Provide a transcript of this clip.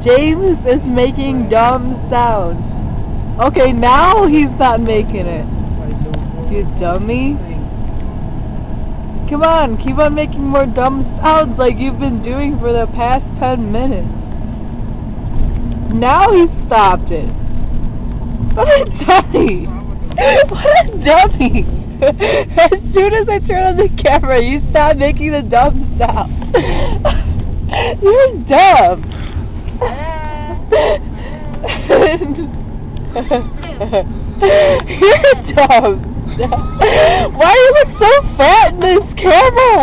James is making dumb sounds. Okay, now he's not making it. You dummy. Come on, keep on making more dumb sounds like you've been doing for the past 10 minutes. Now he stopped it. What a dummy! What a dummy! As soon as I turn on the camera, you stop making the dumb sound. You're dumb. You're dumb. Why do you look so fat in this camera?